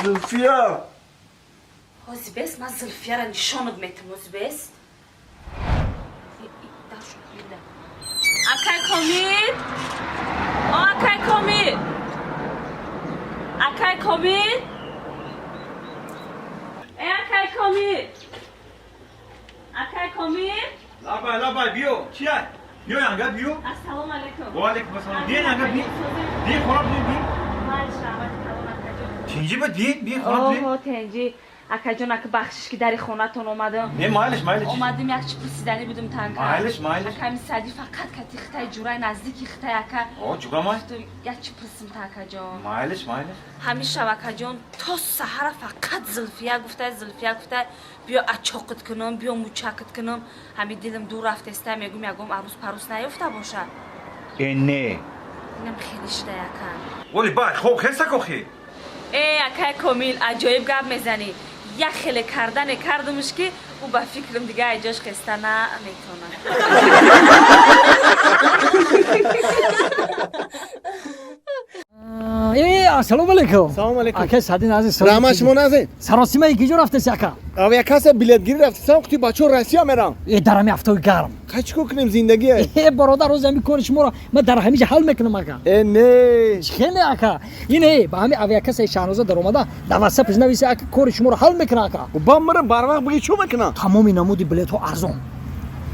زلفیا حاضی بس من زلفیا را نشانت میتم حاضی بس اکای کامید اکای کامید اکای کامید اکای کامید اکای کامید لابای بیو چیه؟ بیو یانگا بیو السلام علیکم و علیکم السلام بیا یانگا بیا خورا بیا چینجی بود بیا خورا بیا اوه تنجی اکا جان اکا بخشش که در خونتون اومدم نه مایلش اومدم یک چی پرسیدنی بودم تنکا مایلش اکا می سادی فقط کتی خطای جورای نزدیکی خطای اکا اوه جورا مای یک چی پرسیم تا اکا جان مایلش همیشه اکا جان تا سحر فقط زلفیا گفته بیا اچاقت کنم بیا موچاکت کنم همی دیدم دور رفته است میگم یگم عروس پروس نیفته باشه نه اینم خیلی شده اکا ولی باید خوب خسته کخی اکای کامیل عجایب گپ میزنی یک خیلی کردن کردمش که او با فکرم دیگه ایجاش خسته نه میتونه السلام علیکم. سلام علیکم. اکا سادین عزیز. رحمت شما نازه. سراسیمه کی جو رفته ساکا. اویا کاسا بلیتگیری رفته سام خودی بچو راسیا میرم. درمی هفتوی گرم. کاچ کو کنیم زندگی. برادر روز می کنی شما ما در همیشه حل میکنم اکا. نه. خیلی اکا. اینه با همین اویا کاسا شانوزه در اومده. دواسه پیش نویسی اکا کار شما حل میکنه اکا. و با مرا بار وقت بگی چو میکنه. تمامی نمودی بلیط ها ارزان.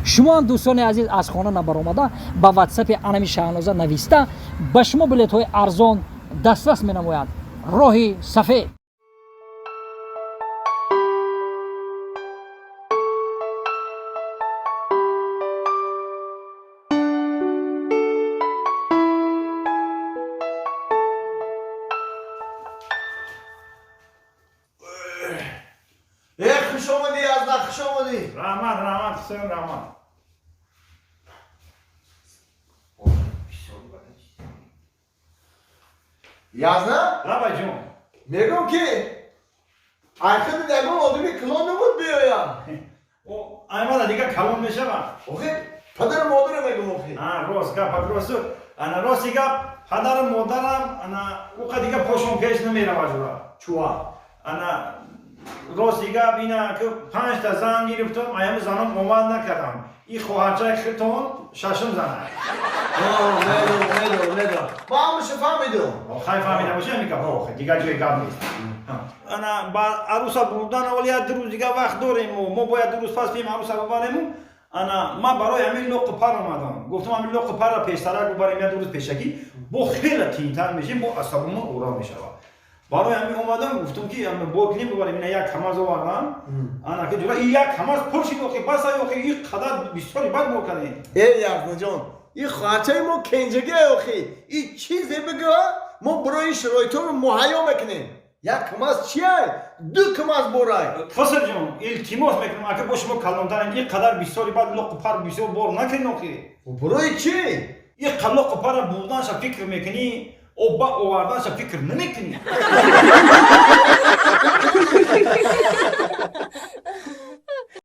شما دوستان عزیز از خانه نبر اومده با واتساپ انمی شانوزه نویسته با شما بلیط های ارزان دسترس مینماید. راهی سفید. خوش آمدی از خوش آمدی. رحمت حسین رحمت یازنا لابای جون میگم که آخر دیگه آدمی کلان نمود بیایا. او ایمان دیگه کلون میشه با اوه پدر مادر میگم اوه. روز گپ روز انا روز گپ پدر مادرم انا او دیگه پوشون پیش نمیره واجورا چوا. انا روز گپ اینا که 5 تا زن گرفتم ایام زنم اومد نکردم این خواهرچه خیتون ششم زنه نه. با همش فهمیدم. خیلی فهمیده باشه میگم دیگه جای گپ نیست انا با عروسا بودن اولیا دو روز دیگه وقت داریم و ما باید 2 روز پس بیم عروسا ببریم انا ما برای همین لق پر اومدم گفتم همین لق پر را پیشتر ببریم یا 2 روز پیشکی با خیلی تینتر میشیم با عصبمون اورا میشه برای همین اومدم گفتم که با کنیم ببریم اینا یک کماز آوردم انا که جورا یک کماز پرشی که بس آیا که این قدر بسیاری بد مو کنیم ای یارنا جان این خاطر ما کنجگی اوخی این چیزی بگه ما برای شرایطون مهیا میکنیم یک کماز چیه 2 کماز برای خسر جان التماس میکنم اگه با شما کلانترین این قدر بسیاری بد لق پر بسیار بار نکنین اخی برای چی این لق پر بودنش فکر میکنی او با آوردنش فکر نمیکنی